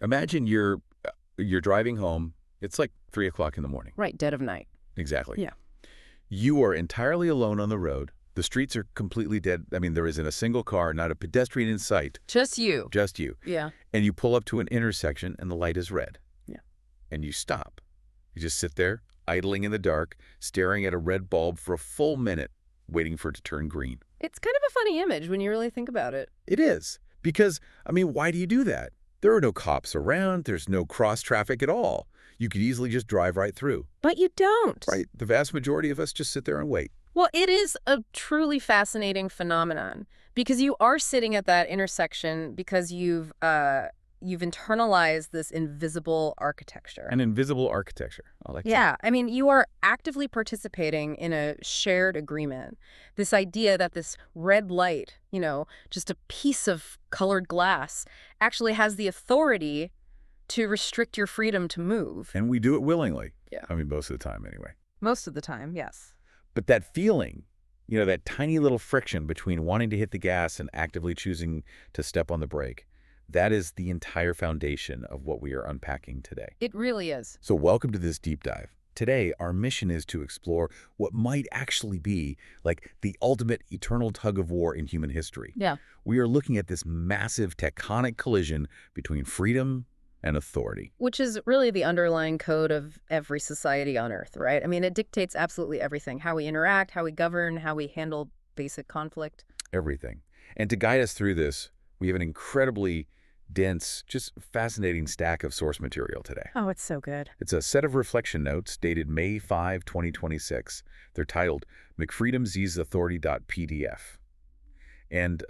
Imagine you're driving home. It's like 3 o'clock in the morning. Right, dead of night. Exactly. Yeah. You are entirely alone on the road. The streets are completely dead. I mean, there isn't a single car, not a pedestrian in sight, Just you. just you. Yeah. And you pull up to an intersection and the light is red. Yeah. And you stop. You just sit there, idling in the dark, staring at a red bulb for a full minute, waiting for it to turn green. It's kind of a funny image when you really think about it. It is. Because, I mean, why do you do that? There are no cops around. There's no cross traffic at all. You could easily just drive right through. But you don't. Right. The vast majority of us just sit there and wait. Well, it is a truly fascinating phenomenon because you are sitting at that intersection because you've internalized this invisible architecture. An invisible architecture. I like that. Yeah, I mean, you are actively participating in a shared agreement. This idea that this red light, just a piece of colored glass, actually has the authority to restrict your freedom to move. And we do it willingly. Yeah. I mean, most of the time anyway. Most of the time, yes. But that feeling, that tiny little friction between wanting to hit the gas and actively choosing to step on the brake, that is the entire foundation of what we are unpacking today. It really is. So welcome to this deep dive. Today, our mission is to explore what might actually be like the ultimate eternal tug of war in human history. Yeah. We are looking at this massive tectonic collision between freedom and authority. Which is really the underlying code of every society on Earth, right? I mean, it dictates absolutely everything. How we interact, how we govern, how we handle basic conflict. Everything. And to guide us through this, we have an incredibly dense, just fascinating stack of source material today. Oh, it's so good. It's a set of reflection notes dated May 5, 2026. They're titled McFreedomsEaseAuthority.pdf. And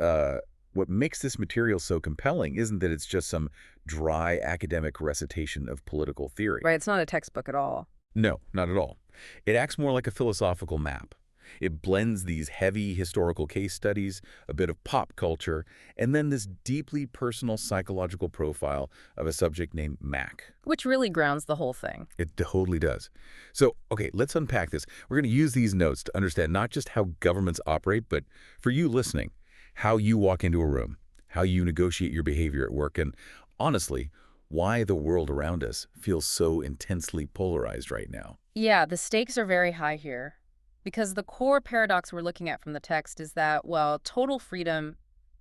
what makes this material so compelling isn't that it's just some dry academic recitation of political theory. Right, it's not a textbook at all. No, not at all. It acts more like a philosophical map. It blends these heavy historical case studies, a bit of pop culture, and then this deeply personal psychological profile of a subject named Mac. Which really grounds the whole thing. It totally does. So, okay, let's unpack this. We're going to use these notes to understand not just how governments operate, but for you listening, how you walk into a room, how you negotiate your behavior at work, and honestly, why the world around us feels so intensely polarized right now. Yeah, the stakes are very high here. Because the core paradox we're looking at from the text is that, well, total freedom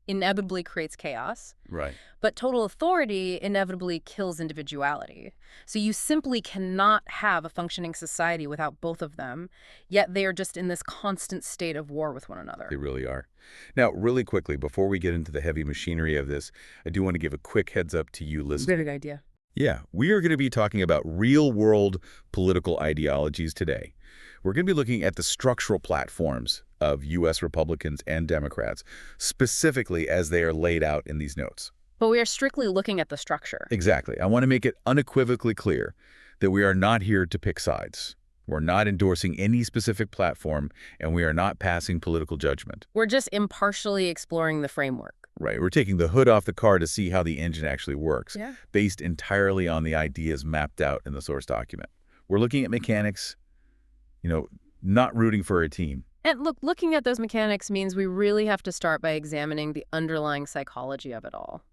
inevitably creates chaos, Right. but total authority inevitably kills individuality. So you simply cannot have a functioning society without both of them, yet they are just in this constant state of war with one another. They really are. Now, really quickly, before we get into the heavy machinery of this, I do want to give a quick heads up to you listening. Good idea. Yeah, we are going to be talking about real-world political ideologies today. We're going to be looking at the structural platforms of U.S. Republicans and Democrats, specifically as they are laid out in these notes. But we are strictly looking at the structure. Exactly. I want to make it unequivocally clear that we are not here to pick sides. We're not endorsing any specific platform, and we are not passing political judgment. We're just impartially exploring the framework. Right. We're taking the hood off the car to see how the engine actually works, Yeah. based entirely on the ideas mapped out in the source document. We're looking at mechanics, not rooting for a team. And look, looking at those mechanics means we really have to start by examining the underlying psychology of it all.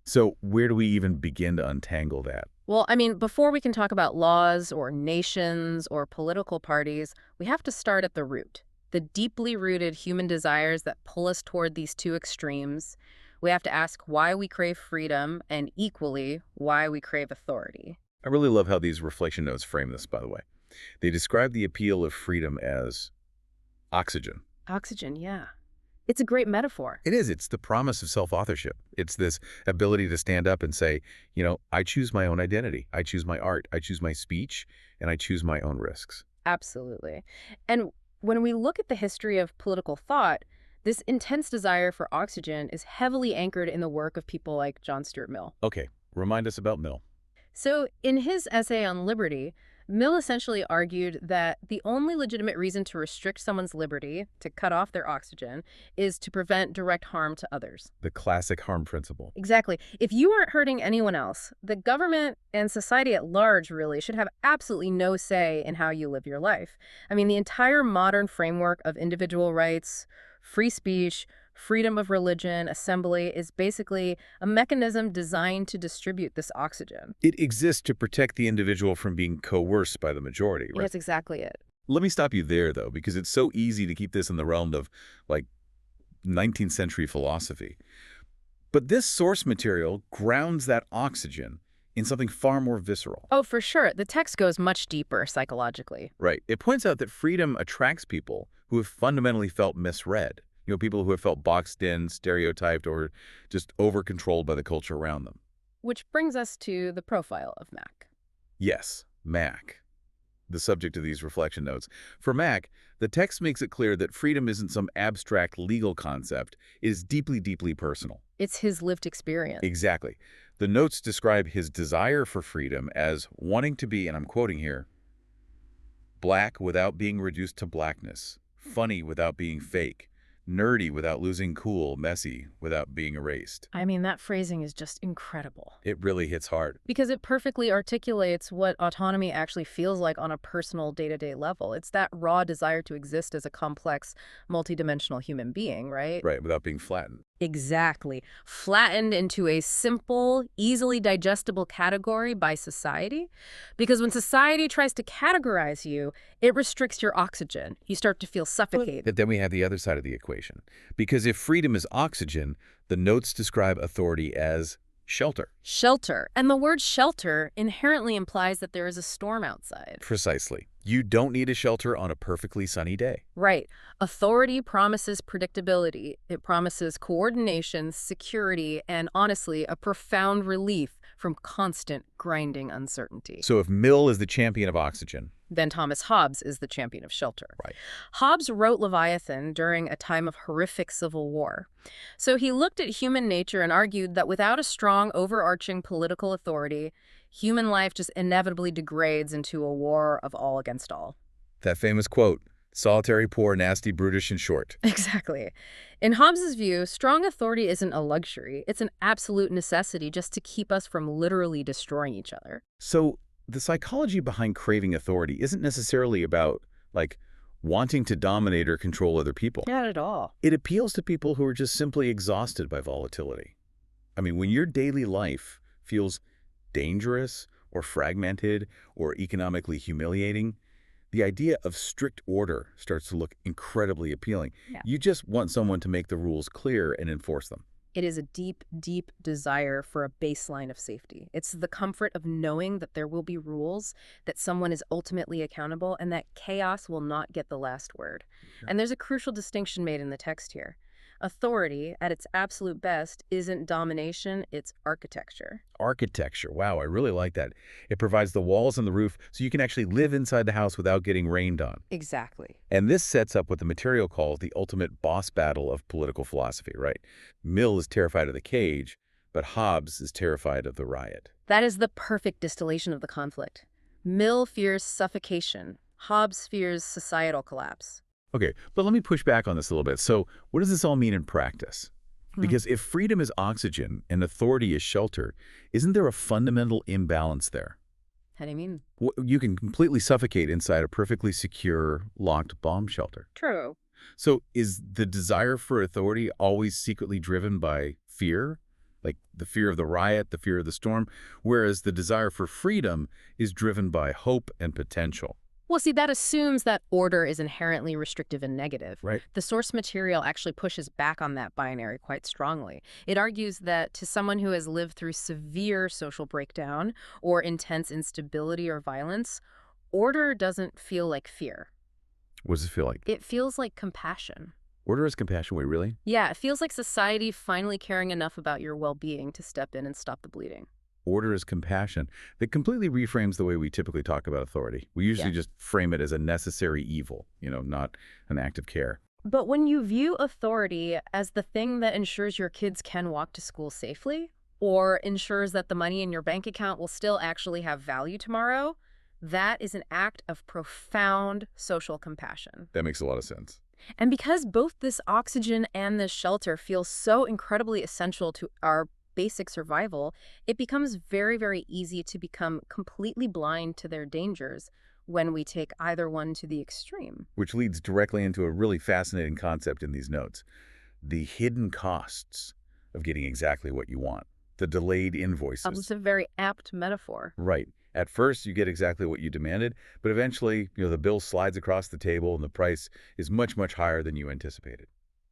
So where do we even begin to untangle that? Well, I mean, before we can talk about laws or nations or political parties, we have to start at the root. The deeply rooted human desires that pull us toward these two extremes. We have to ask why we crave freedom and equally why we crave authority. I really love how these reflection notes frame this, by the way. They describe the appeal of freedom as oxygen. Oxygen, yeah. It's a great metaphor. It is. It's the promise of self-authorship. It's this ability to stand up and say, I choose my own identity. I choose my art. I choose my speech, and I choose my own risks. Absolutely. And when we look at the history of political thought, this intense desire for oxygen is heavily anchored in the work of people like John Stuart Mill. Okay, remind us about Mill. So in his essay on liberty, Mill essentially argued that the only legitimate reason to restrict someone's liberty, to cut off their oxygen, is to prevent direct harm to others. The classic harm principle. Exactly. If you aren't hurting anyone else, the government and society at large really should have absolutely no say in how you live your life. I mean, the entire modern framework of individual rights, free speech, Freedom of religion, assembly is basically a mechanism designed to distribute this oxygen. It exists to protect the individual from being coerced by the majority, Yeah, right? that's exactly it. Let me stop you there, though, because it's so easy to keep this in the realm of, like, 19th century philosophy. But this source material grounds that oxygen in something far more visceral. Oh, for sure. The text goes much deeper psychologically. Right. It points out that freedom attracts people who have fundamentally felt misread. People who have felt boxed in, stereotyped, or just over-controlled by the culture around them. Which brings us to the profile of Mac. Yes, Mac, the subject of these reflection notes. For Mac, the text makes it clear that freedom isn't some abstract legal concept. It is deeply, deeply personal. It's his lived experience. Exactly. The notes describe his desire for freedom as wanting to be, and I'm quoting here, black without being reduced to blackness, funny without being fake, nerdy without losing cool, messy without being erased. I mean, that phrasing is just incredible. It really hits hard. Because it perfectly articulates what autonomy actually feels like on a personal day-to-day level. It's that raw desire to exist as a complex, multidimensional human being, right? Right, without being flattened. Exactly. Flattened into a simple, easily digestible category by society. Because when society tries to categorize you, it restricts your oxygen. You start to feel suffocated. But then we have the other side of the equation. Because if freedom is oxygen, the notes describe authority as shelter. Shelter. And the word shelter inherently implies that there is a storm outside. Precisely. You don't need a shelter on a perfectly sunny day. Right. Authority promises predictability. It promises coordination, security, and honestly, a profound relief from constant grinding uncertainty. So if Mill is the champion of oxygen, Then Thomas Hobbes is the champion of shelter. right, Hobbes wrote Leviathan during a time of horrific civil war. So he looked at human nature and argued that without a strong, overarching political authority, human life just inevitably degrades into a war of all against all. that famous quote, solitary, poor, nasty, brutish, and short. Exactly. In Hobbes's view, strong authority isn't a luxury. It's an absolute necessity just to keep us from literally destroying each other. So the psychology behind craving authority isn't necessarily about, like, wanting to dominate or control other people. Not at all. It appeals to people who are just simply exhausted by volatility. I mean, when your daily life feels dangerous or fragmented or economically humiliating, the idea of strict order starts to look incredibly appealing. Yeah. You just want someone to make the rules clear and enforce them. It is a deep, deep desire for a baseline of safety. It's the comfort of knowing that there will be rules, that someone is ultimately accountable, and that chaos will not get the last word. Yeah. And there's a crucial distinction made in the text here. Authority, at its absolute best, isn't domination, it's architecture. Architecture. Wow, I really like that. It provides the walls and the roof so you can actually live inside the house without getting rained on. Exactly. And this sets up what the material calls the ultimate boss battle of political philosophy, right? Mill is terrified of the cage, but Hobbes is terrified of the riot. That is the perfect distillation of the conflict. Mill fears suffocation. Hobbes fears societal collapse. Okay, but let me push back on this a little bit. So what does this all mean in practice? Because if freedom is oxygen and authority is shelter, isn't there a fundamental imbalance there? How do you mean? You can completely suffocate inside a perfectly secure, locked bomb shelter. True. So is the desire for authority always secretly driven by fear? Like the fear of the riot, the fear of the storm, whereas the desire for freedom is driven by hope and potential. Well, see, that assumes that order is inherently restrictive and negative. Right. The source material actually pushes back on that binary quite strongly. It argues that to someone who has lived through severe social breakdown or intense instability or violence, order doesn't feel like fear. What does it feel like? It feels like compassion. Order is compassion. Wait, really? Yeah, it feels like society finally caring enough about your well-being to step in and stop the bleeding. Order is compassion. That completely reframes the way we typically talk about authority. We usually just frame it as a necessary evil, not an act of care. But when you view authority as the thing that ensures your kids can walk to school safely, or ensures that the money in your bank account will still actually have value tomorrow, that is an act of profound social compassion. That makes a lot of sense. And because both this oxygen and this shelter feel so incredibly essential to our basic survival, it becomes very, very easy to become completely blind to their dangers when we take either one to the extreme. Which leads directly into a really fascinating concept in these notes. the hidden costs of getting exactly what you want, the delayed It's invoices. a very apt metaphor. Right. At first, you get exactly what you demanded, but eventually, the bill slides across the table and the price is much, much higher than you anticipated.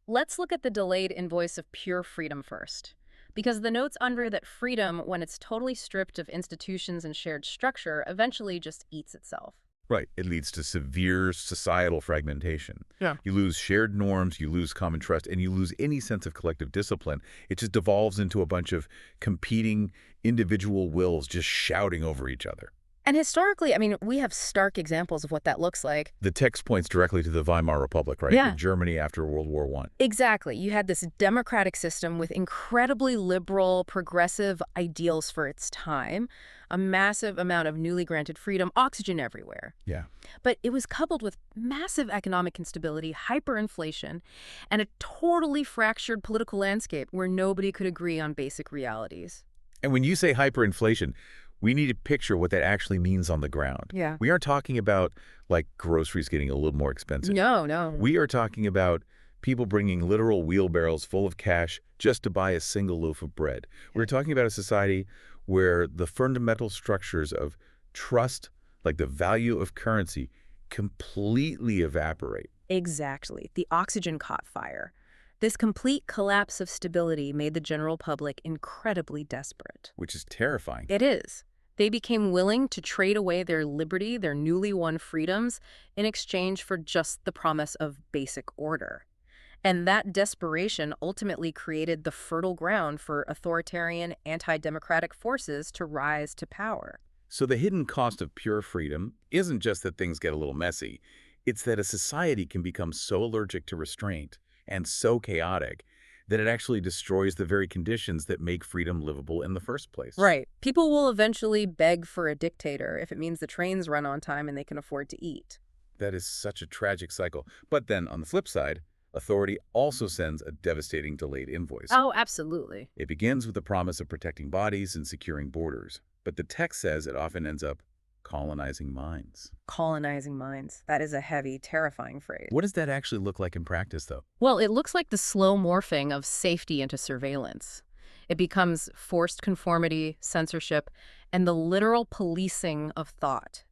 Let's look at the delayed invoice of pure freedom first. Because the notes under that freedom, when it's totally stripped of institutions and shared structure, eventually just eats itself. Right. It leads to severe societal fragmentation. Yeah. You lose shared norms, you lose common trust, and you lose any sense of collective discipline. It just devolves into a bunch of competing individual wills just shouting over each other. And historically, we have stark examples of what that looks like. The text points directly to the Weimar Republic, right? Yeah. In Germany after World War I. Exactly. You had this democratic system with incredibly liberal, progressive ideals for its time, a massive amount of newly granted freedom, oxygen everywhere. Yeah. But it was coupled with massive economic instability, hyperinflation, and a totally fractured political landscape where nobody could agree on basic realities. And when you say hyperinflation, we need to picture what that actually means on the ground. Yeah. We aren't talking about, like, groceries getting a little more expensive. No. We are talking about people bringing literal wheelbarrows full of cash just to buy a single loaf of bread. We're talking about a society where the fundamental structures of trust, like the value of currency, completely evaporate. Exactly. The oxygen caught fire. This complete collapse of stability made the general public incredibly desperate. Which is terrifying. It is. They became willing to trade away their liberty, their newly won freedoms, in exchange for just the promise of basic order. And that desperation ultimately created the fertile ground for authoritarian, anti-democratic forces to rise to power. So the hidden cost of pure freedom isn't just that things get a little messy. It's that a society can become so allergic to restraint and so chaotic that it actually destroys the very conditions that make freedom livable in the first place. Right. People will eventually beg for a dictator if it means the trains run on time and they can afford to eat. That is such a tragic cycle. But then, on the flip side, authority also sends a devastating delayed invoice. Oh, absolutely. It begins with the promise of protecting bodies and securing borders. But the text says it often ends up colonizing minds. Colonizing minds. That is a heavy, terrifying phrase. What does that actually look like in practice, though? Well, it looks like the slow morphing of safety into surveillance. It becomes forced conformity, censorship, and the literal policing of thought.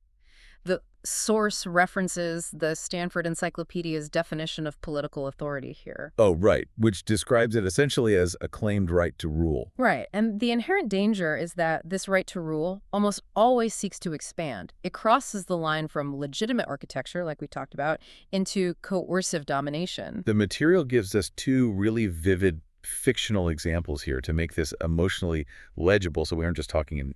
The source references the Stanford Encyclopedia's definition of political authority here. Oh, right, which describes it essentially as a claimed right to rule. Right, and the inherent danger is that this right to rule almost always seeks to expand. It crosses the line from legitimate architecture, like we talked about, into coercive domination. The material gives us two really vivid fictional examples here to make this emotionally legible, so we aren't just talking in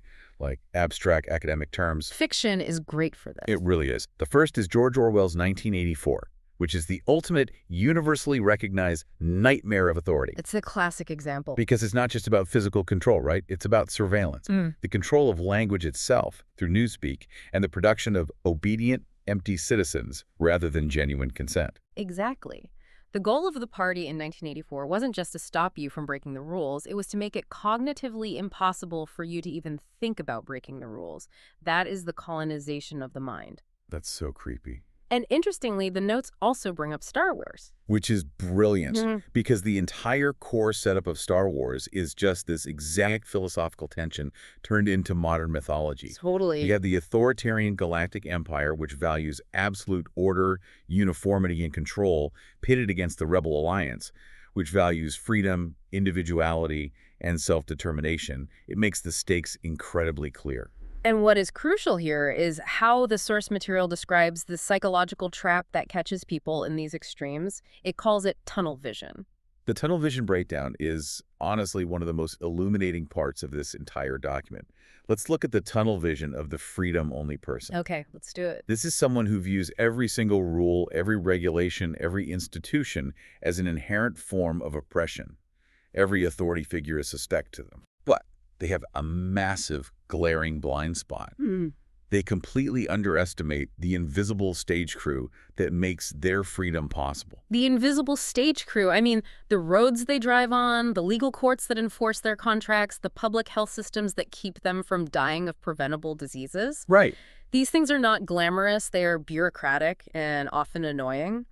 abstract academic terms. Fiction is great for this. It really is. The first is George Orwell's 1984, which is the ultimate universally recognized nightmare of authority. It's a classic example. Because it's not just about physical control, right? It's about surveillance, the control of language itself through newspeak, and the production of obedient, empty citizens rather than genuine consent. Exactly. The goal of the party in 1984 wasn't just to stop you from breaking the rules, it was to make it cognitively impossible for you to even think about breaking the rules. That is the colonization of the mind. That's so creepy. And interestingly, the notes also bring up Star Wars. Which is brilliant, because the entire core setup of Star Wars is just this exact philosophical tension turned into modern mythology. Totally. You have the authoritarian galactic empire, which values absolute order, uniformity, and control, pitted against the Rebel Alliance, which values freedom, individuality, and self-determination. It makes the stakes incredibly clear. And what is crucial here is how the source material describes the psychological trap that catches people in these extremes. It calls it tunnel vision. The tunnel vision breakdown is honestly one of the most illuminating parts of this entire document. Let's look at the tunnel vision of the freedom-only person. Okay, let's do it. This is someone who views every single rule, every regulation, every institution as an inherent form of oppression. Every authority figure is suspect to them. But they have a massive, glaring blind spot. They completely underestimate the invisible stage crew that makes their freedom possible. The invisible stage crew. The roads they drive on, the legal courts that enforce their contracts, the public health systems that keep them from dying of preventable diseases. Right. These things are not glamorous. They are bureaucratic and often annoying.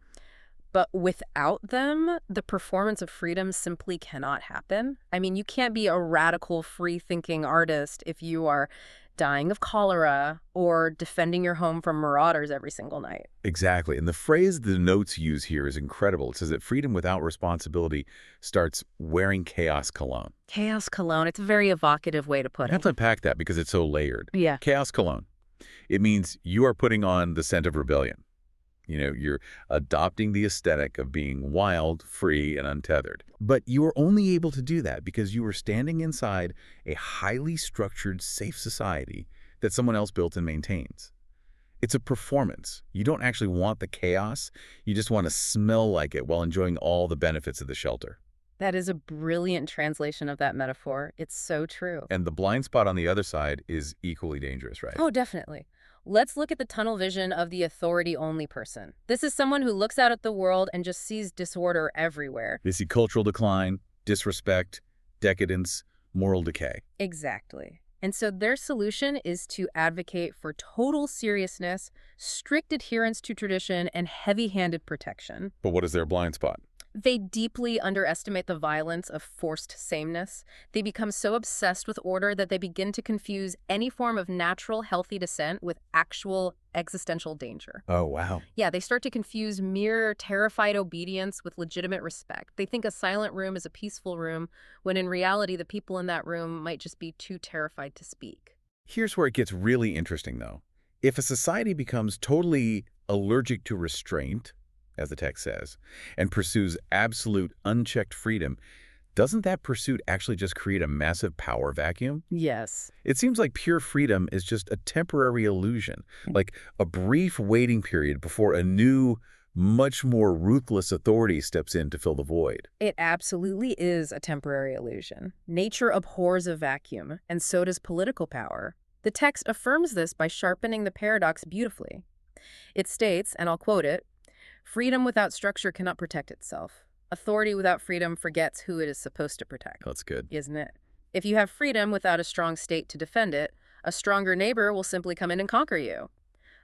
But without them, the performance of freedom simply cannot happen. I mean, you can't be a radical, free-thinking artist if you are dying of cholera or defending your home from marauders every single night. Exactly. And the phrase the notes use here is incredible. It says that freedom without responsibility starts wearing chaos cologne. Chaos cologne, it's a very evocative way to I put have it. to unpack that because it's so layered. Yeah. Chaos cologne. It means you are putting on the scent of rebellion. You know, you're adopting the aesthetic of being wild, free, and untethered. But you are only able to do that because you are standing inside a highly structured, safe society that someone else built and maintains. It's a performance. You don't actually want the chaos. You just want to smell like it while enjoying all the benefits of the shelter. That is a brilliant translation of that metaphor. It's so true. And the blind spot on the other side is equally dangerous, right? Oh, definitely. Let's look at the tunnel vision of the authority-only person. This is someone who looks out at the world and just sees disorder everywhere. They see cultural decline, disrespect, decadence, moral decay. Exactly. And so their solution is to advocate for total seriousness, strict adherence to tradition, and heavy-handed protection. But what is their blind spot? They deeply underestimate the violence of forced sameness. They become so obsessed with order that they begin to confuse any form of natural, healthy dissent with actual existential danger. Oh, wow. Yeah, they start to confuse mere terrified obedience with legitimate respect. They think a silent room is a peaceful room, when in reality the people in that room might just be too terrified to speak. Here's where it gets really interesting, though. If a society becomes totally allergic to restraint, as the text says, and pursues absolute unchecked freedom, doesn't that pursuit actually just create a massive power vacuum? Yes. It seems like pure freedom is just a temporary illusion, like a brief waiting period before a new, much more ruthless authority steps in to fill the void. It absolutely is a temporary illusion. Nature abhors a vacuum, and so does political power. The text affirms this by sharpening the paradox beautifully. It states, and I'll quote it, "Freedom without structure cannot protect itself. Authority without freedom forgets who it is supposed to protect." That's good. Isn't it? If you have freedom without a strong state to defend it, a stronger neighbor will simply come in and conquer you.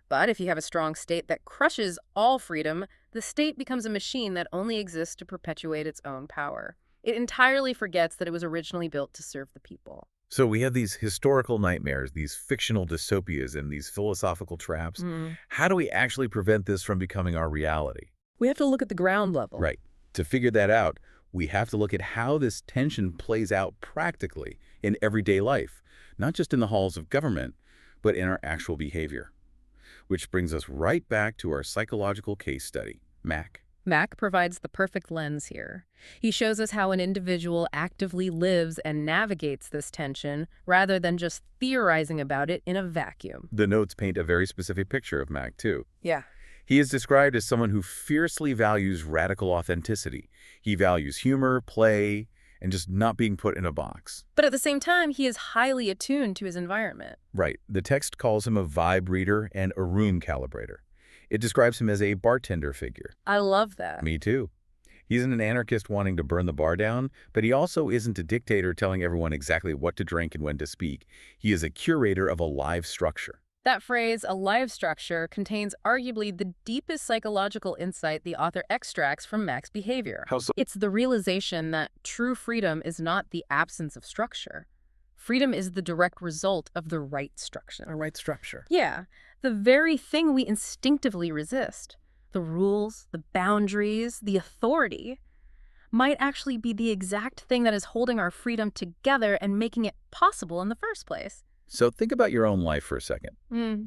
But if you have a strong state that crushes all freedom, the state becomes a machine that only exists to perpetuate its own power. It entirely forgets that it was originally built to serve the people. So we have these historical nightmares, these fictional dystopias, and these philosophical traps. How do we actually prevent this from becoming our reality? We have to look at the ground level. Right. To figure that out, we have to look at how this tension plays out practically in everyday life, not just in the halls of government, but in our actual behavior. Which brings us right back to our psychological case study, Mac. Mac provides the perfect lens here. He shows us how an individual actively lives and navigates this tension rather than just theorizing about it in a vacuum. The notes paint a very specific picture of Mac, too. Yeah. He is described as someone who fiercely values radical authenticity. He values humor, play, and just not being put in a box. But at the same time, he is highly attuned to his environment. Right. The text calls him a vibe reader and a room calibrator. It describes him as a bartender figure. I love that. Me too. He's an anarchist wanting to burn the bar down, but he also isn't a dictator telling everyone exactly what to drink and when to speak. He is a curator of a live structure. That phrase, a live structure, contains arguably the deepest psychological insight the author extracts from Mac's behavior. How so? It's the realization that true freedom is not the absence of structure. Freedom is the direct result of the right structure. A right structure. Yeah, the very thing we instinctively resist. The rules, the boundaries, the authority might actually be the exact thing that is holding our freedom together and making it possible in the first place. So think about your own life for a second.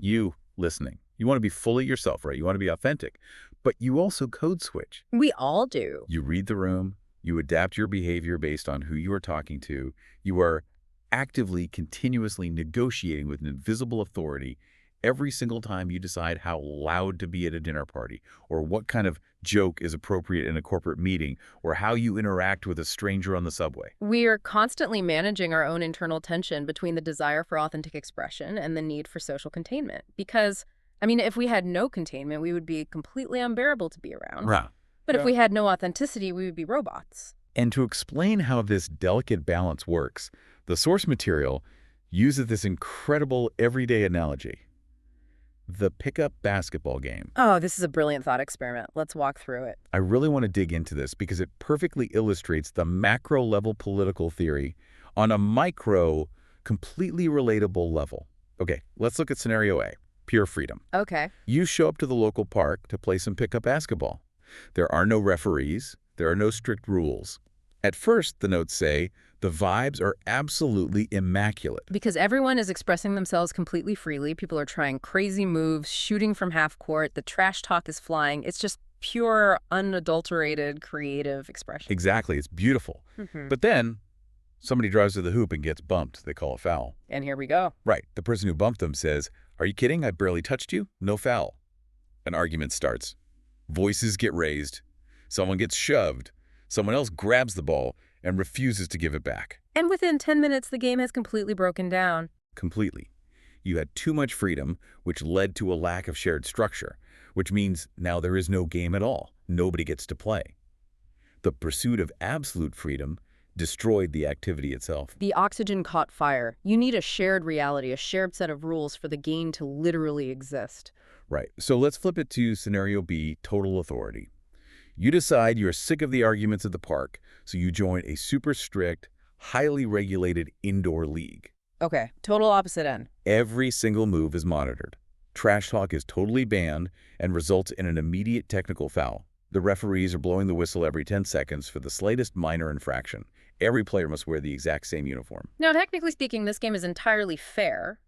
You, listening. You want to be fully yourself, right? You want to be authentic. But you also code switch. We all do. You read the room. You adapt your behavior based on who you are talking to. You are actively, continuously negotiating with an invisible authority every single time you decide how loud to be at a dinner party, or what kind of joke is appropriate in a corporate meeting, or how you interact with a stranger on the subway. We are constantly managing our own internal tension between the desire for authentic expression and the need for social containment. Because, I mean, if we had no containment, we would be completely unbearable to be around. Right. But if we had no authenticity, we would be robots. And to explain how this delicate balance works, the source material uses this incredible everyday analogy. the pickup basketball game. Oh, this is a brilliant thought experiment. Let's walk through it. I really want to dig into this because it perfectly illustrates the macro-level political theory on a micro, completely relatable level. Okay, let's look at scenario A, pure freedom. Okay. You show up to the local park to play some pickup basketball. There are no referees. There are no strict rules. At first, the notes say, the vibes are absolutely immaculate. Because everyone is expressing themselves completely freely. People are trying crazy moves, shooting from half court. The trash talk is flying. It's just pure, unadulterated, creative expression. Exactly, it's beautiful. Mhm. But then, somebody drives to the hoop and gets bumped. They call a foul. And here we go. Right, the person who bumped them says, "Are you kidding? I barely touched you. No foul." An argument starts. Voices get raised. Someone gets shoved. Someone else grabs the ball and refuses to give it back. And within 10 minutes, the game has completely broken down. Completely. You had too much freedom, which led to a lack of shared structure, which means now there is no game at all. Nobody gets to play. The pursuit of absolute freedom destroyed the activity itself. The oxygen caught fire. You need a shared reality, a shared set of rules for the game to literally exist. Right. So let's flip it to scenario B, total authority. You decide you're sick of the arguments at the park, so you join a super strict, highly regulated indoor league. Okay, total opposite end. Every single move is monitored. Trash talk is totally banned and results in an immediate technical foul. The referees are blowing the whistle every 10 seconds for the slightest minor infraction. Every player must wear the exact same uniform. Now, technically speaking, this game is entirely fair.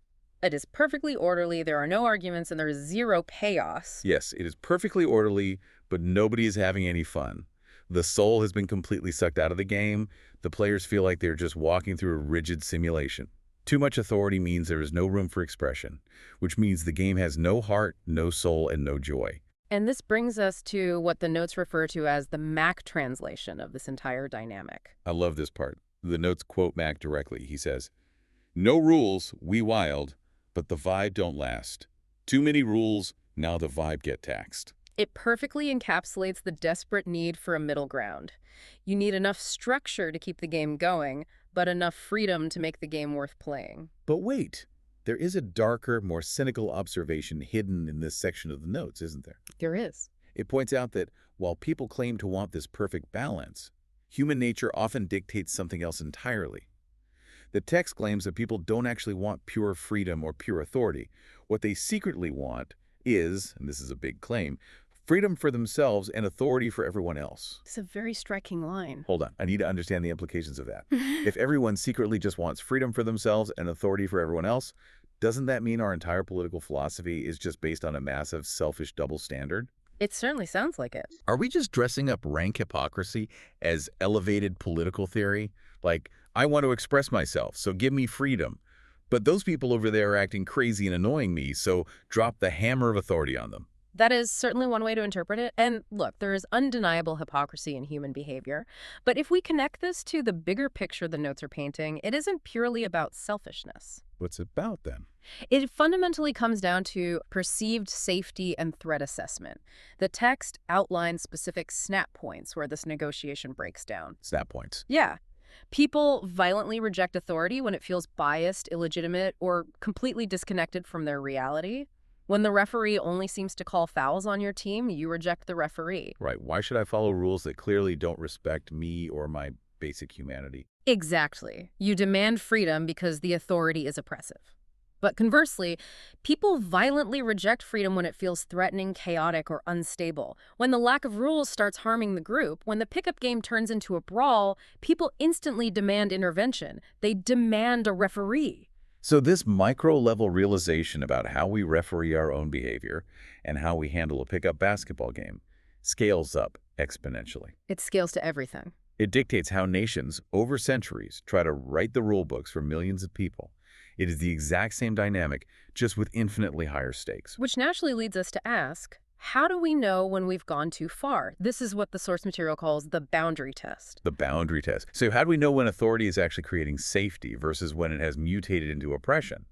It is perfectly orderly, there are no arguments, and there is zero chaos. Yes, it is perfectly orderly, but nobody is having any fun. The soul has been completely sucked out of the game. The players feel like they're just walking through a rigid simulation. Too much authority means there is no room for expression, which means the game has no heart, no soul, and no joy. And this brings us to what the notes refer to as the Mac translation of this entire dynamic. I love this part. The notes quote Mac directly. He says, "No rules, we wild, but the vibe don't last. Too many rules, now the vibe get taxed." It perfectly encapsulates the desperate need for a middle ground. You need enough structure to keep the game going, but enough freedom to make the game worth playing. But wait, there is a darker, more cynical observation hidden in this section of the notes, isn't there? There is. It points out that while people claim to want this perfect balance, human nature often dictates something else entirely. The text claims that people don't actually want pure freedom or pure authority. What they secretly want is, and this is a big claim, freedom for themselves and authority for everyone else. It's a very striking line. Hold on, I need to understand the implications of that. If everyone secretly just wants freedom for themselves and authority for everyone else, doesn't that mean our entire political philosophy is just based on a massive selfish double standard? It certainly sounds like it. Are we just dressing up rank hypocrisy as elevated political theory? Like, I want to express myself, so give me freedom. But those people over there are acting crazy and annoying me, so drop the hammer of authority on them. That is certainly one way to interpret it. And look, there is undeniable hypocrisy in human behavior. But if we connect this to the bigger picture the notes are painting, it isn't purely about selfishness. What's it about then? It fundamentally comes down to perceived safety and threat assessment. The text outlines specific snap points where this negotiation breaks down. Snap points. Yeah. People violently reject authority when it feels biased, illegitimate, or completely disconnected from their reality. When the referee only seems to call fouls on your team, you reject the referee. Right. Why should I follow rules that clearly don't respect me or my basic humanity? Exactly. You demand freedom because the authority is oppressive. But conversely, people violently reject freedom when it feels threatening, chaotic, or unstable. When the lack of rules starts harming the group, when the pickup game turns into a brawl, people instantly demand intervention. They demand a referee. So this micro-level realization about how we referee our own behavior and how we handle a pickup basketball game scales up exponentially. It scales to everything. It dictates how nations, over centuries, try to write the rule books for millions of people. It is the exact same dynamic, just with infinitely higher stakes. Which naturally leads us to ask, how do we know when we've gone too far? This is what the source material calls the boundary test. The boundary test. So how do we know when authority is actually creating safety versus when it has mutated into oppression?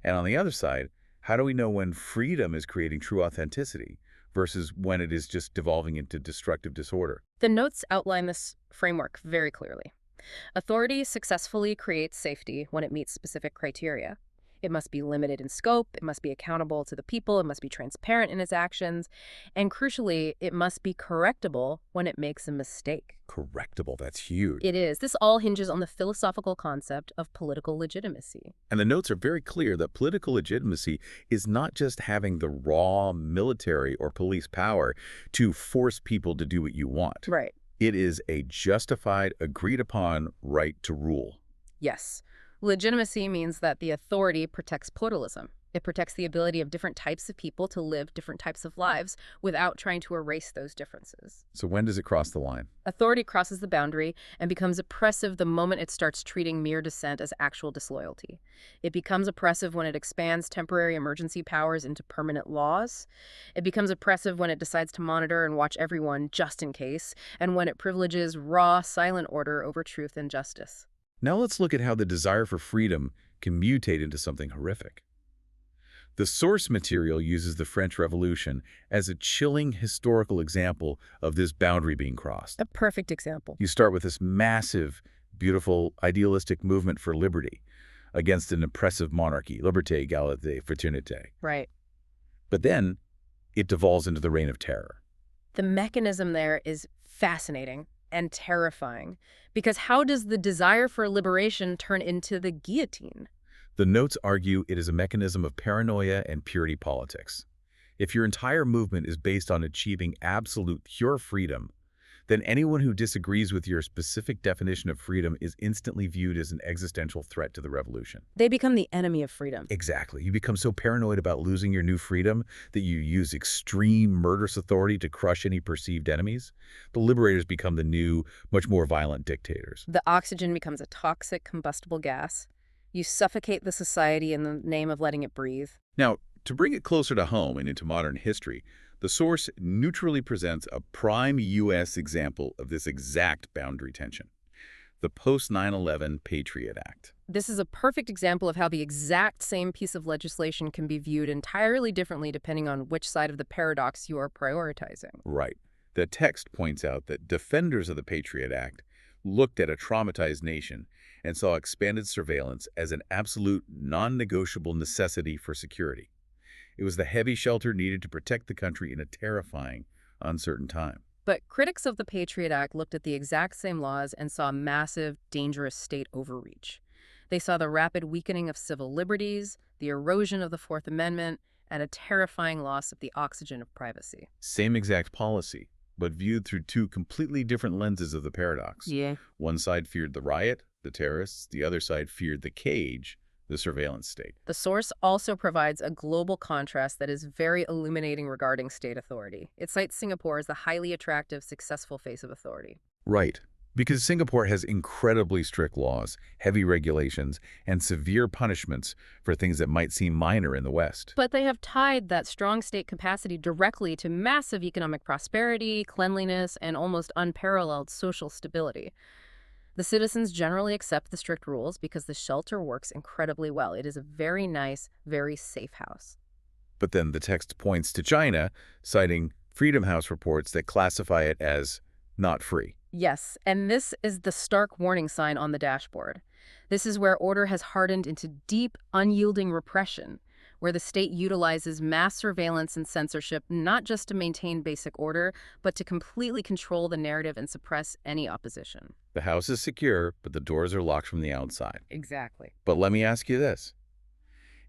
And on the other side, how do we know when freedom is creating true authenticity versus when it is just devolving into destructive disorder? The notes outline this framework very clearly. Authority successfully creates safety when it meets specific criteria. It must be limited in scope, it must be accountable to the people, it must be transparent in its actions, and crucially, it must be correctable when it makes a mistake. Correctable, that's huge. It is. This all hinges on the philosophical concept of political legitimacy. And the notes are very clear that political legitimacy is not just having the raw military or police power to force people to do what you want. Right. It is a justified, agreed-upon right to rule. Yes. Legitimacy means that the authority protects pluralism. It protects the ability of different types of people to live different types of lives without trying to erase those differences. So when does it cross the line? Authority crosses the boundary and becomes oppressive the moment it starts treating mere dissent as actual disloyalty. It becomes oppressive when it expands temporary emergency powers into permanent laws. It becomes oppressive when it decides to monitor and watch everyone just in case, and when it privileges raw, silent order over truth and justice. Now let's look at how the desire for freedom can mutate into something horrific. The source material uses the French Revolution as a chilling historical example of this boundary being crossed. A perfect example. You start with this massive, beautiful, idealistic movement for liberty against an oppressive monarchy, liberté, égalité, fraternité. Right. But then it devolves into the reign of terror. The mechanism there is fascinating and terrifying, because how does the desire for liberation turn into the guillotine? The notes argue it is a mechanism of paranoia and purity politics. If your entire movement is based on achieving absolute pure freedom, then anyone who disagrees with your specific definition of freedom is instantly viewed as an existential threat to the revolution. They become the enemy of freedom. Exactly. You become so paranoid about losing your new freedom that you use extreme murderous authority to crush any perceived enemies. The liberators become the new, much more violent dictators. The oxygen becomes a toxic, combustible gas. You suffocate the society in the name of letting it breathe. Now, to bring it closer to home and into modern history, the source neutrally presents a prime U.S. example of this exact boundary tension: the post-9/11 Patriot Act. This is a perfect example of how the exact same piece of legislation can be viewed entirely differently depending on which side of the paradox you are prioritizing. Right. The text points out that defenders of the Patriot Act looked at a traumatized nation and saw expanded surveillance as an absolute non-negotiable necessity for security. It was the heavy shelter needed to protect the country in a terrifying, uncertain time. But critics of the Patriot Act looked at the exact same laws and saw massive, dangerous state overreach. They saw the rapid weakening of civil liberties, the erosion of the Fourth Amendment, and a terrifying loss of the oxygen of privacy. Same exact policy, but viewed through two completely different lenses of the paradox. Yeah. One side feared the riot, the terrorists. The other side feared the cage, the surveillance state. The source also provides a global contrast that is very illuminating regarding state authority. It cites Singapore as the highly attractive, successful face of authority. Right. Because Singapore has incredibly strict laws, heavy regulations, and severe punishments for things that might seem minor in the West. But they have tied that strong state capacity directly to massive economic prosperity, cleanliness, and almost unparalleled social stability. The citizens generally accept the strict rules because the shelter works incredibly well. It is a very nice, very safe house. But then the text points to China, citing Freedom House reports that classify it as not free. Yes, and this is the stark warning sign on the dashboard. This is where order has hardened into deep, unyielding repression, where the state utilizes mass surveillance and censorship not just to maintain basic order, but to completely control the narrative and suppress any opposition. The house is secure, but the doors are locked from the outside. Exactly. But let me ask you this.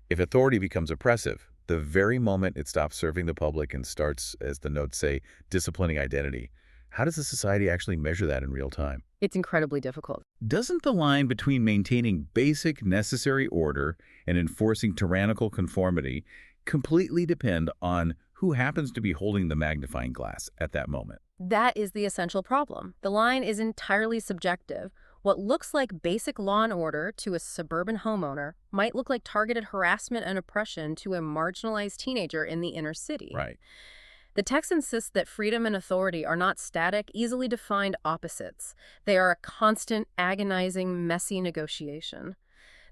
If authority becomes oppressive, the very moment it stops serving the public and starts, as the notes say, disciplining identity, how does the society actually measure that in real time? It's incredibly difficult. Doesn't the line between maintaining basic necessary order and enforcing tyrannical conformity completely depend on who happens to be holding the magnifying glass at that moment? That is the essential problem. The line is entirely subjective. What looks like basic law and order to a suburban homeowner might look like targeted harassment and oppression to a marginalized teenager in the inner city. Right. The text insists that freedom and authority are not static, easily defined opposites. They are a constant, agonizing, messy negotiation.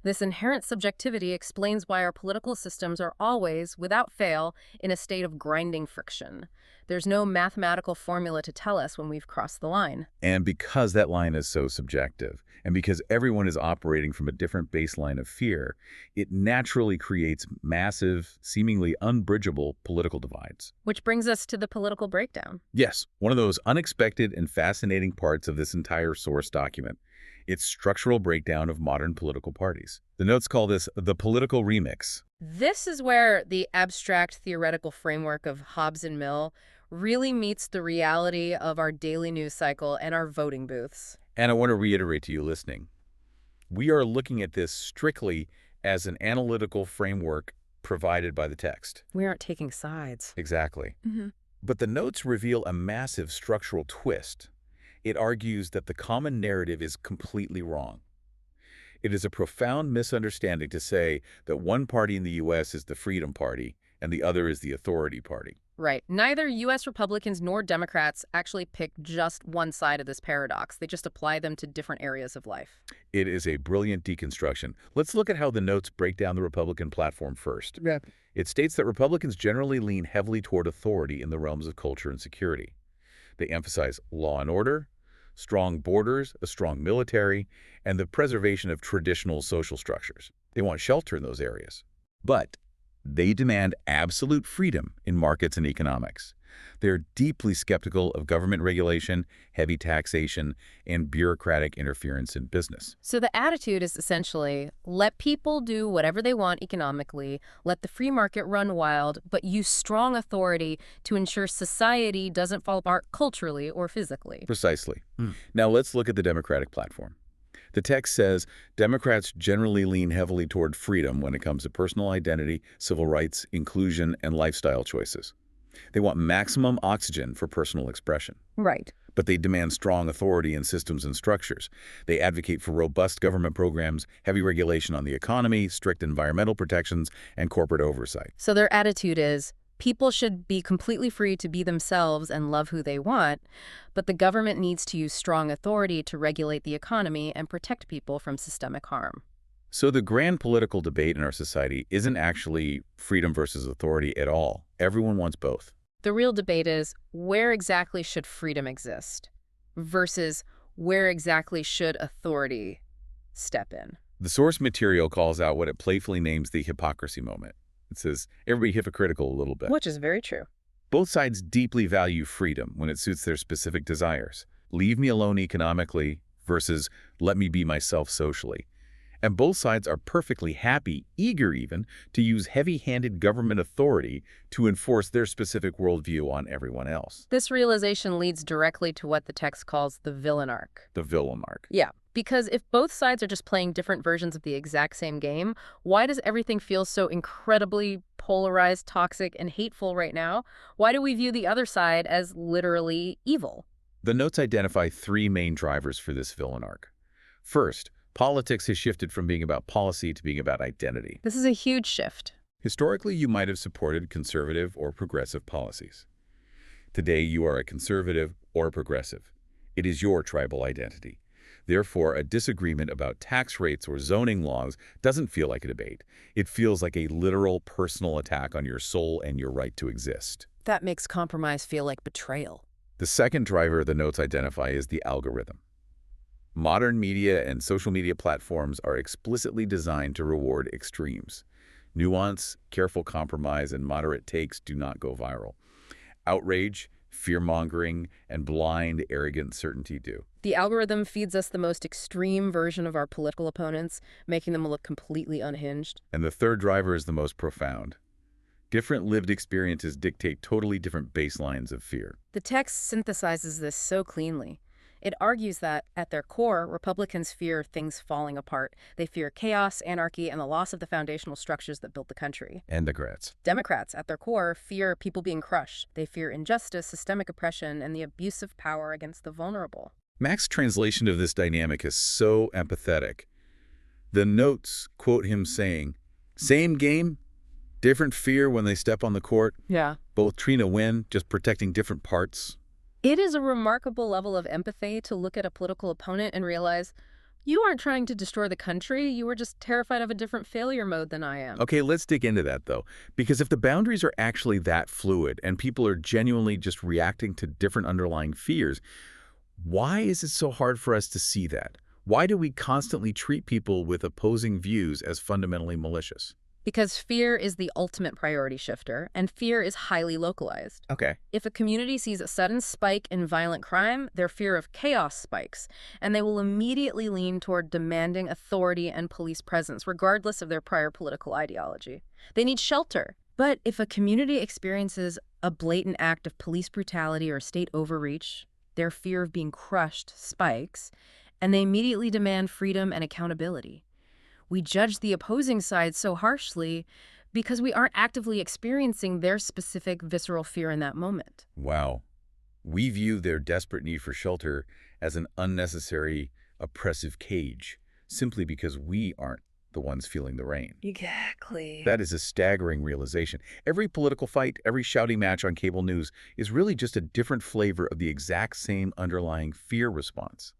This inherent subjectivity explains why our political systems are always, without fail, in a state of grinding friction. There's no mathematical formula to tell us when we've crossed the line. And because that line is so subjective, and because everyone is operating from a different baseline of fear, it naturally creates massive, seemingly unbridgeable political divides. Which brings us to the political breakdown. Yes, one of those unexpected and fascinating parts of this entire source document. Its structural breakdown of modern political parties. The notes call this the political remix. This is where the abstract theoretical framework of Hobbes and Mill really meets the reality of our daily news cycle and our voting booths. And I want to reiterate to you listening, we are looking at this strictly as an analytical framework provided by the text. We aren't taking sides. Exactly. Mm-hmm. But the notes reveal a massive structural twist. It argues that the common narrative is completely wrong. It is a profound misunderstanding to say that one party in the U.S. is the Freedom Party and the other is the Authority Party. Right. Neither U.S. Republicans nor Democrats actually pick just one side of this paradox. They just apply them to different areas of life. It is a brilliant deconstruction. Let's look at how the notes break down the Republican platform first. Yeah. It states that Republicans generally lean heavily toward authority in the realms of culture and security. They emphasize law and order, strong borders, a strong military, and the preservation of traditional social structures. They want shelter in those areas. But they demand absolute freedom in markets and economics. They're deeply skeptical of government regulation, heavy taxation, and bureaucratic interference in business. So the attitude is essentially, let people do whatever they want economically, let the free market run wild, but use strong authority to ensure society doesn't fall apart culturally or physically. Precisely. Now let's look at the Democratic platform. The text says Democrats generally lean heavily toward freedom when it comes to personal identity, civil rights, inclusion, and lifestyle choices. They want maximum oxygen for personal expression. Right. But they demand strong authority in systems and structures. They advocate for robust government programs, heavy regulation on the economy, strict environmental protections, and corporate oversight. So their attitude is, people should be completely free to be themselves and love who they want, but the government needs to use strong authority to regulate the economy and protect people from systemic harm. So the grand political debate in our society isn't actually freedom versus authority at all. Everyone wants both. The real debate is, where exactly should freedom exist versus where exactly should authority step in? The source material calls out what it playfully names the hypocrisy moment. It says, everybody hypocritical a little bit. Which is very true. Both sides deeply value freedom when it suits their specific desires. Leave me alone economically versus let me be myself socially. And both sides are perfectly happy, eager even, to use heavy-handed government authority to enforce their specific worldview on everyone else. This realization leads directly to what the text calls the villain arc. The villain arc. Yeah, because if both sides are just playing different versions of the exact same game, why does everything feel so incredibly polarized, toxic, and hateful right now? Why do we view the other side as literally evil? The notes identify three main drivers for this villain arc. First, politics has shifted from being about policy to being about identity. This is a huge shift. Historically, you might have supported conservative or progressive policies. Today, you are a conservative or a progressive. It is your tribal identity. Therefore, a disagreement about tax rates or zoning laws doesn't feel like a debate. It feels like a literal personal attack on your soul and your right to exist. That makes compromise feel like betrayal. The second driver the notes identify is the algorithm. Modern media and social media platforms are explicitly designed to reward extremes. Nuance, careful compromise, and moderate takes do not go viral. Outrage, fear-mongering, and blind, arrogant certainty do. The algorithm feeds us the most extreme version of our political opponents, making them look completely unhinged. And the third driver is the most profound. Different lived experiences dictate totally different baselines of fear. The text synthesizes this so cleanly. It argues that, at their core, Republicans fear things falling apart. They fear chaos, anarchy, and the loss of the foundational structures that built the country. And Democrats, at their core, fear people being crushed. They fear injustice, systemic oppression, and the abuse of power against the vulnerable. Mac's translation of this dynamic is so empathetic. The notes quote him saying, "Same game, different fear when they step on the court. Yeah. Both Trina win, just protecting different parts." It is a remarkable level of empathy to look at a political opponent and realize, You aren't trying to destroy the country. You were just terrified of a different failure mode than I am. Okay, let's dig into that, though, because if the boundaries are actually that fluid and people are genuinely just reacting to different underlying fears, why is it so hard for us to see that? Why do we constantly treat people with opposing views as fundamentally malicious? Because fear is the ultimate priority shifter, and fear is highly localized. Okay. If a community sees a sudden spike in violent crime, their fear of chaos spikes, and they will immediately lean toward demanding authority and police presence, regardless of their prior political ideology. They need shelter. But if a community experiences a blatant act of police brutality or state overreach, their fear of being crushed spikes, and they immediately demand freedom and accountability. We judge the opposing side so harshly because we aren't actively experiencing their specific visceral fear in that moment. Wow. We view their desperate need for shelter as an unnecessary, oppressive cage, simply because we aren't the ones feeling the rain. Exactly. That is a staggering realization. Every political fight, every shouting match on cable news is really just a different flavor of the exact same underlying fear response.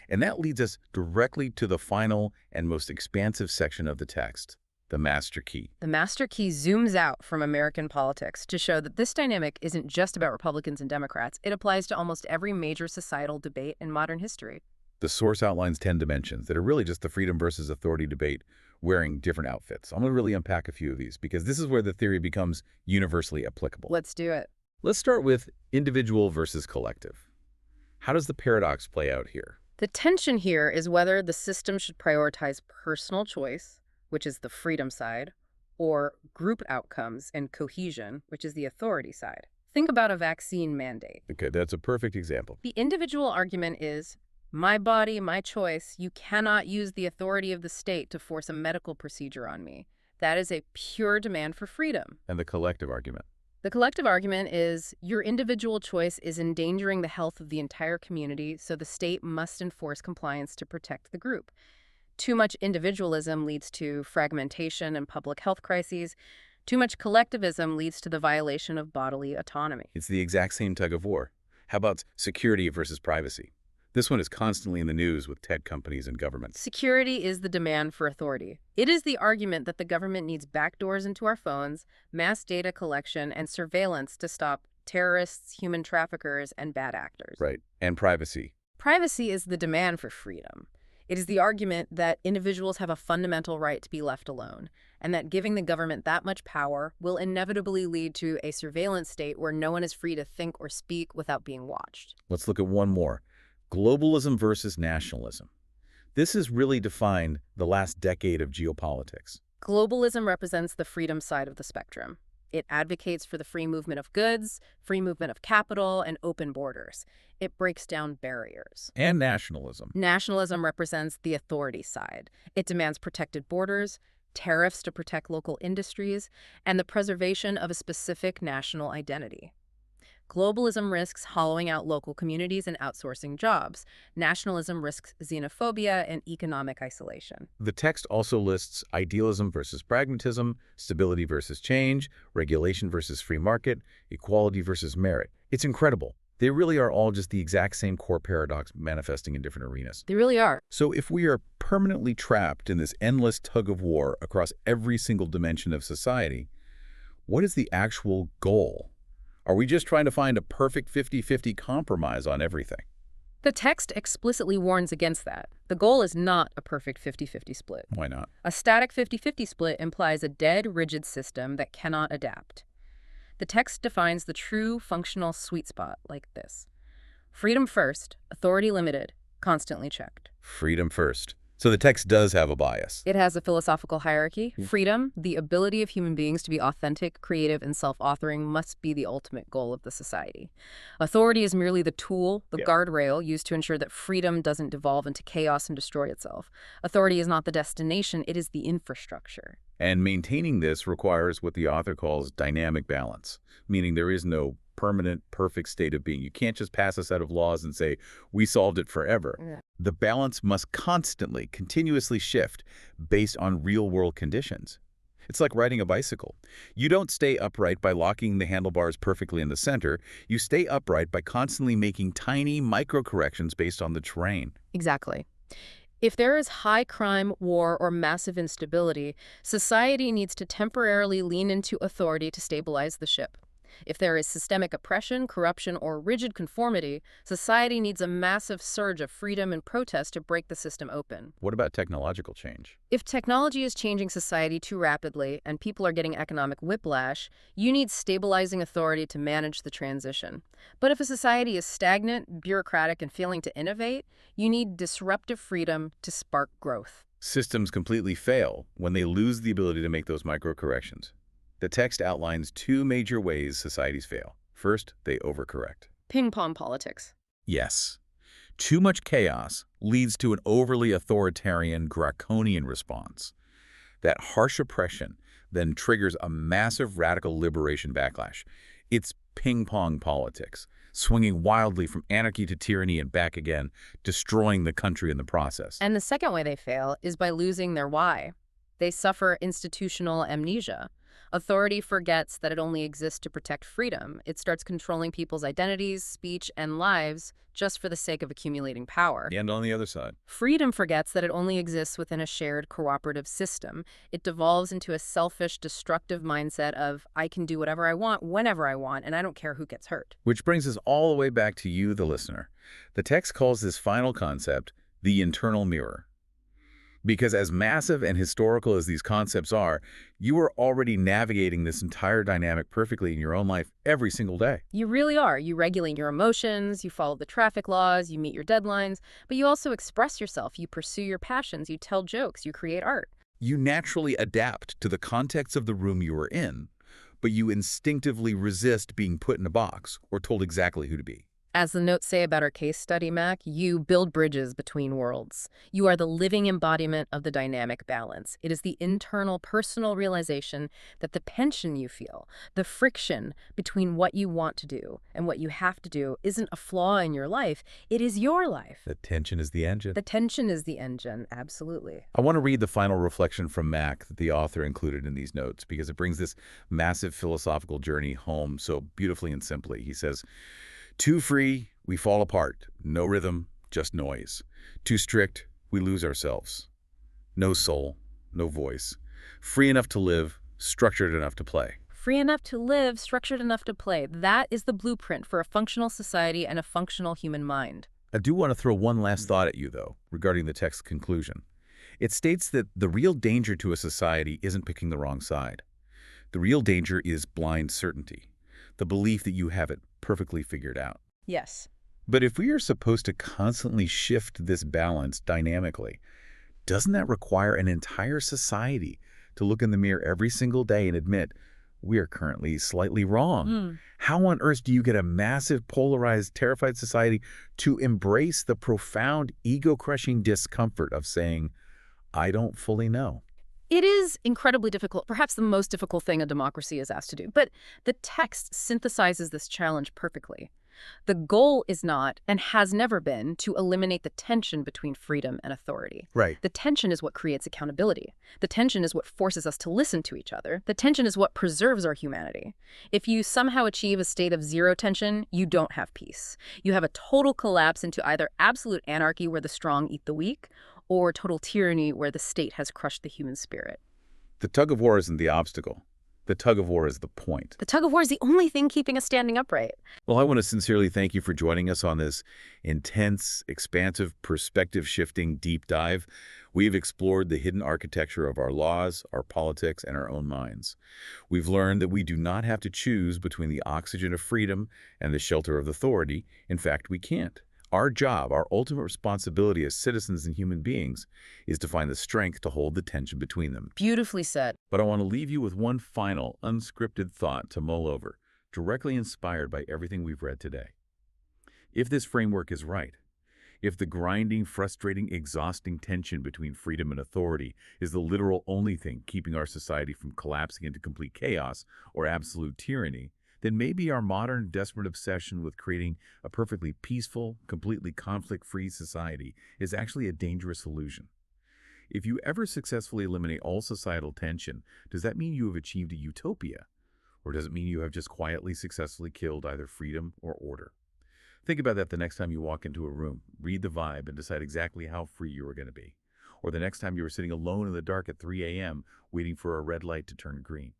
And that leads us directly to the final and most expansive section of the text, the master key. The master key zooms out from American politics to show that this dynamic isn't just about Republicans and Democrats. It applies to almost every major societal debate in modern history. The source outlines 10 dimensions that are really just the freedom versus authority debate wearing different outfits. I'm going to really unpack a few of these because this is where the theory becomes universally applicable. Let's do it. Let's start with individual versus collective. How does the paradox play out here? The tension here is whether the system should prioritize personal choice, which is the freedom side, or group outcomes and cohesion, which is the authority side. Think about a vaccine mandate. Okay, that's a perfect example. The individual argument is, my body, my choice. You cannot use the authority of the state to force a medical procedure on me. That is a pure demand for freedom. And the collective argument. The collective argument is your individual choice is endangering the health of the entire community, so the state must enforce compliance to protect the group. Too much individualism leads to fragmentation and public health crises. Too much collectivism leads to the violation of bodily autonomy. It's the exact same tug of war. How about security versus privacy? This one is constantly in the news with tech companies and governments. Security is the demand for authority. It is the argument that the government needs backdoors into our phones, mass data collection, and surveillance to stop terrorists, human traffickers, and bad actors. Right. And privacy. Privacy is the demand for freedom. It is the argument that individuals have a fundamental right to be left alone, and that giving the government that much power will inevitably lead to a surveillance state where no one is free to think or speak without being watched. Let's look at one more. Globalism versus nationalism. This has really defined the last decade of geopolitics. Globalism represents the freedom side of the spectrum. It advocates for the free movement of goods, free movement of capital, and open borders. It breaks down barriers. And nationalism. Nationalism represents the authority side. It demands protected borders, tariffs to protect local industries, and the preservation of a specific national identity. Globalism risks hollowing out local communities and outsourcing jobs. Nationalism risks xenophobia and economic isolation. The text also lists idealism versus pragmatism, stability versus change, regulation versus free market, equality versus merit. It's incredible. They really are all just the exact same core paradox manifesting in different arenas. They really are. So if we are permanently trapped in this endless tug of war across every single dimension of society, what is the actual goal? Are we just trying to find a perfect 50-50 compromise on everything? The text explicitly warns against that. The goal is not a perfect 50-50 split. Why not? A static 50-50 split implies a dead, rigid system that cannot adapt. The text defines the true functional sweet spot like this. Freedom first, authority limited, constantly checked. Freedom first. So the text does have a bias. It has a philosophical hierarchy. Freedom, the ability of human beings to be authentic, creative, and self-authoring must be the ultimate goal of the society. Authority is merely the tool, the guardrail used to ensure that freedom doesn't devolve into chaos and destroy itself. Authority is not the destination, it is the infrastructure. And maintaining this requires what the author calls dynamic balance, meaning there is no permanent, perfect state of being. You can't just pass a set of laws and say, we solved it forever. Yeah. The balance must constantly, continuously shift based on real-world conditions. It's like riding a bicycle. You don't stay upright by locking the handlebars perfectly in the center. You stay upright by constantly making tiny micro-corrections based on the terrain. Exactly. If there is high crime, war, or massive instability, society needs to temporarily lean into authority to stabilize the ship. If there is systemic oppression, corruption, or rigid conformity, society needs a massive surge of freedom and protest to break the system open. What about technological change? If technology is changing society too rapidly and people are getting economic whiplash, you need stabilizing authority to manage the transition. But if a society is stagnant, bureaucratic, and failing to innovate, you need disruptive freedom to spark growth. Systems completely fail when they lose the ability to make those micro-corrections. The text outlines two major ways societies fail. First, they overcorrect. Ping pong politics. Yes. Too much chaos leads to an overly authoritarian, draconian response. That harsh oppression then triggers a massive radical liberation backlash. It's ping-pong politics, swinging wildly from anarchy to tyranny and back again, destroying the country in the process. And the second way they fail is by losing their why. They suffer institutional amnesia. Authority forgets that it only exists to protect freedom. It starts controlling people's identities, speech, and lives just for the sake of accumulating power. And on the other side, Freedom forgets that it only exists within a shared cooperative system. It devolves into a selfish, destructive mindset of, I can do whatever I want, whenever I want, and I don't care who gets hurt. which brings us all the way back to you, the listener. The text calls this final concept the internal mirror. Because as massive and historical as these concepts are, you are already navigating this entire dynamic perfectly in your own life every single day. You really are. You regulate your emotions, you follow the traffic laws, you meet your deadlines, but you also express yourself, you pursue your passions, you tell jokes, you create art. You naturally adapt to the context of the room you are in, but you instinctively resist being put in a box or told exactly who to be. As the notes say about our case study, Mac, you build bridges between worlds. You are the living embodiment of the dynamic balance. It is the internal personal realization that the tension you feel, the friction between what you want to do and what you have to do isn't a flaw in your life. It is your life. The tension is the engine. The tension is the engine, absolutely. I want to read the final reflection from Mac that the author included in these notes because it brings this massive philosophical journey home so beautifully and simply. He says, too free, we fall apart. No rhythm, just noise. Too strict, we lose ourselves. No soul, no voice. Free enough to live, structured enough to play. Free enough to live, structured enough to play. That is the blueprint for a functional society and a functional human mind. I do want to throw one last thought at you, though, regarding the text's conclusion. It states that the real danger to a society isn't picking the wrong side. The real danger is blind certainty, the belief that you have it perfectly figured out. Yes. But if we are supposed to constantly shift this balance dynamically, doesn't that require an entire society to look in the mirror every single day and admit we are currently slightly wrong? How on earth do you get a massive, polarized, terrified society to embrace the profound, ego-crushing discomfort of saying, I don't fully know? It is incredibly difficult, perhaps the most difficult thing a democracy is asked to do. But the text synthesizes this challenge perfectly. The goal is not, and has never been, to eliminate the tension between freedom and authority. Right. The tension is what creates accountability. The tension is what forces us to listen to each other. The tension is what preserves our humanity. If you somehow achieve a state of zero tension, you don't have peace. You have a total collapse into either absolute anarchy where the strong eat the weak, or total tyranny where the state has crushed the human spirit. The tug of war isn't the obstacle. The tug of war is the point. The tug of war is the only thing keeping us standing upright. Well, I want to sincerely thank you for joining us on this intense, expansive, perspective-shifting deep dive. We've explored the hidden architecture of our laws, our politics, and our own minds. We've learned that we do not have to choose between the oxygen of freedom and the shelter of authority. In fact, we can't. Our job, our ultimate responsibility as citizens and human beings, is to find the strength to hold the tension between them. Beautifully said. But I want to leave you with one final, unscripted thought to mull over, directly inspired by everything we've read today. If this framework is right, if the grinding, frustrating, exhausting tension between freedom and authority is the literal only thing keeping our society from collapsing into complete chaos or absolute tyranny, then maybe our modern desperate obsession with creating a perfectly peaceful, completely conflict-free society is actually a dangerous illusion. If you ever successfully eliminate all societal tension, does that mean you have achieved a utopia? Or does it mean you have just quietly, successfully killed either freedom or order? Think about that the next time you walk into a room. Read the vibe and decide exactly how free you are going to be. Or the next time you were sitting alone in the dark at 3 a.m. waiting for a red light to turn green.